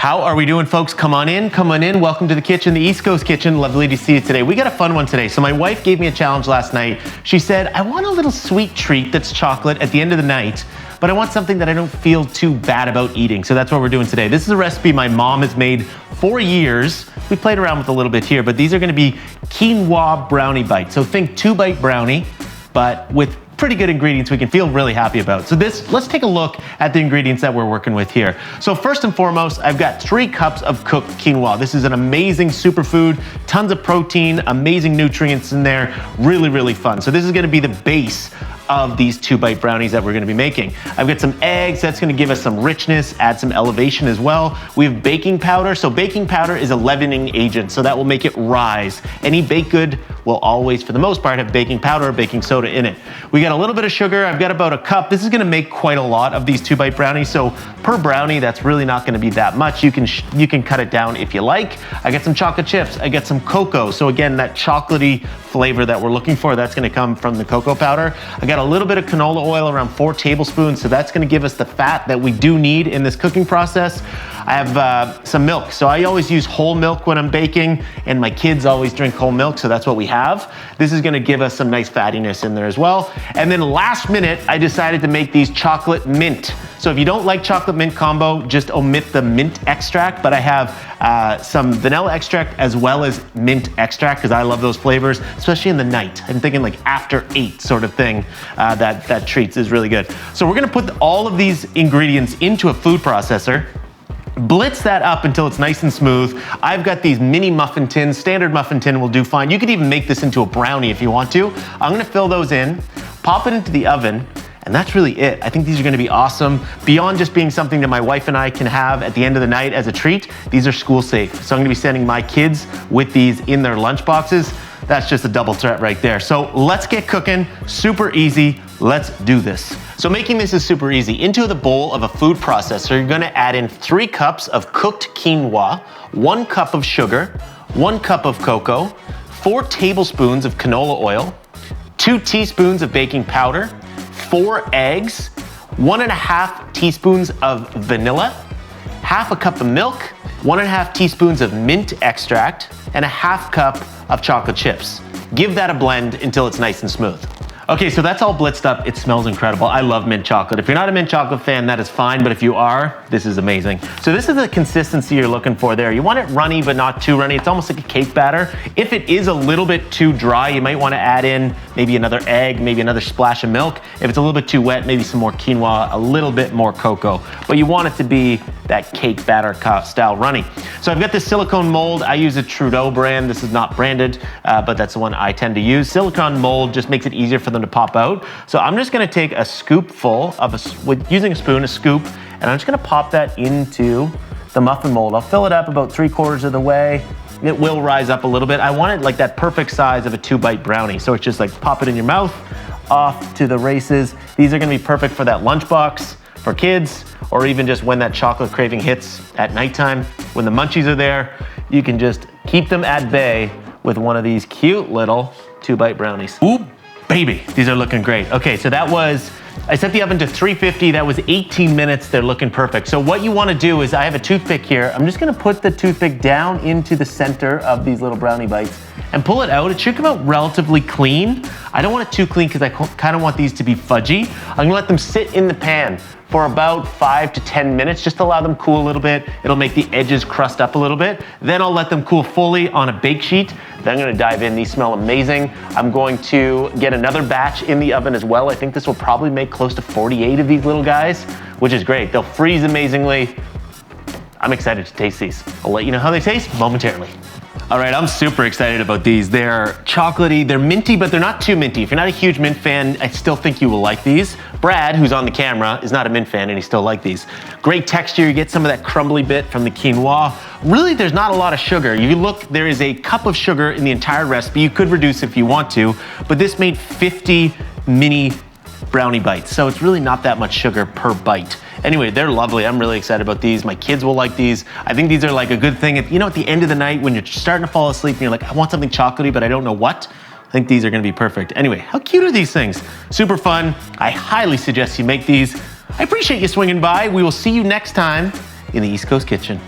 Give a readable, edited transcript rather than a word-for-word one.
How are we doing, folks? Come on in, welcome to the kitchen, the East Coast kitchen. Lovely to see you today. We got a fun one today. So my wife gave me a challenge last night. She said, I want a little sweet treat that's chocolate at the end of the night, but I want something that I don't feel too bad about eating. So that's what we're doing today. This is a recipe my mom has made for years. We played around with a little bit here, but these are gonna be quinoa brownie bites. So think 2-bite brownie, but with pretty good ingredients we can feel really happy about. So let's take a look at the ingredients that we're working with here. So first and foremost, I've got 3 cups of cooked quinoa. This is an amazing superfood, tons of protein, amazing nutrients in there, really, really fun. So this is gonna be the base of these 2-bite brownies that we're gonna be making. I've got some eggs, that's gonna give us some richness, add some elevation as well. We have baking powder. So baking powder is a leavening agent, so that will make it rise. Any baked good will always, for the most part, have baking powder or baking soda in it. We got a little bit of sugar. I've got about a cup. This is gonna make quite a lot of these 2-bite brownies. So per brownie, that's really not gonna be that much. You can cut it down if you like. I got some chocolate chips. I got some cocoa. So again, that chocolatey flavor that we're looking for, that's gonna come from the cocoa powder. I got a little bit of canola oil, around 4 tablespoons. So that's gonna give us the fat that we do need in this cooking process. I have some milk. So I always use whole milk when I'm baking, and my kids always drink whole milk, so that's what we have. This is gonna give us some nice fattiness in there as well. And then last minute, I decided to make these chocolate mint. So if you don't like chocolate mint combo, just omit the mint extract, but I have some vanilla extract as well as mint extract, because I love those flavors, especially in the night. I'm thinking like after 8 sort of thing, that treats is really good. So we're gonna put all of these ingredients into a food processor, blitz that up until it's nice and smooth. I've got these mini muffin tins. Standard muffin tin will do fine. You could even make this into a brownie if you want to. I'm gonna fill those in, pop it into the oven, and that's really it. I think these are gonna be awesome. Beyond just being something that my wife and I can have at the end of the night as a treat, these are school safe. So I'm gonna be sending my kids with these in their lunch boxes. That's just a double threat right there. So let's get cooking, super easy, let's do this. So making this is super easy. Into the bowl of a food processor, you're gonna add in 3 cups of cooked quinoa, 1 cup of sugar, 1 cup of cocoa, 4 tablespoons of canola oil, 2 teaspoons of baking powder, 4 eggs, 1.5 teaspoons of vanilla, half a cup of milk, 1.5 teaspoons of mint extract, and a half cup of chocolate chips. Give that a blend until it's nice and smooth. Okay, so that's all blitzed up. It smells incredible. I love mint chocolate. If you're not a mint chocolate fan, that is fine, but if you are, this is amazing. So this is the consistency you're looking for there. You want it runny, but not too runny. It's almost like a cake batter. If it is a little bit too dry, you might want to add in maybe another egg, maybe another splash of milk. If it's a little bit too wet, maybe some more quinoa, a little bit more cocoa. But you want it to be that cake batter style runny. So I've got this silicone mold. I use a Trudeau brand. This is not branded, but that's the one I tend to use. Silicone mold just makes it easier for them to pop out. So I'm just gonna take a scoopful of using a spoon, a scoop, and I'm just gonna pop that into the muffin mold. I'll fill it up about 3/4 of the way. It will rise up a little bit. I want it like that perfect size of a 2-bite brownie. So it's just like pop it in your mouth, off to the races. These are gonna be perfect for that lunchbox, for kids, or even just when that chocolate craving hits at nighttime. When the munchies are there, you can just keep them at bay with one of these cute little 2-bite brownies. Ooh, baby, these are looking great. Okay, so I set the oven to 350, that was 18 minutes, they're looking perfect. So what you wanna do is, I have a toothpick here, I'm just gonna put the toothpick down into the center of these little brownie bites and pull it out. It should come out relatively clean. I don't want it too clean because I kind of want these to be fudgy. I'm gonna let them sit in the pan for about 5 to 10 minutes, just to allow them cool a little bit. It'll make the edges crust up a little bit. Then I'll let them cool fully on a bake sheet. Then I'm gonna dive in. These smell amazing. I'm going to get another batch in the oven as well. I think this will probably make close to 48 of these little guys, which is great. They'll freeze amazingly. I'm excited to taste these. I'll let you know how they taste momentarily. All right, I'm super excited about these. They're chocolatey, they're minty, but they're not too minty. If you're not a huge mint fan, I still think you will like these. Brad, who's on the camera, is not a mint fan and he still likes these. Great texture, you get some of that crumbly bit from the quinoa. Really, there's not a lot of sugar. You look, there is a cup of sugar in the entire recipe. You could reduce if you want to, but this made 50 mini brownie bites. So it's really not that much sugar per bite. Anyway, they're lovely. I'm really excited about these. My kids will like these. I think these are like a good thing. At the end of the night when you're starting to fall asleep and you're like, I want something chocolatey, but I don't know what. I think these are gonna be perfect. Anyway, how cute are these things? Super fun. I highly suggest you make these. I appreciate you swinging by. We will see you next time in the East Coast Kitchen.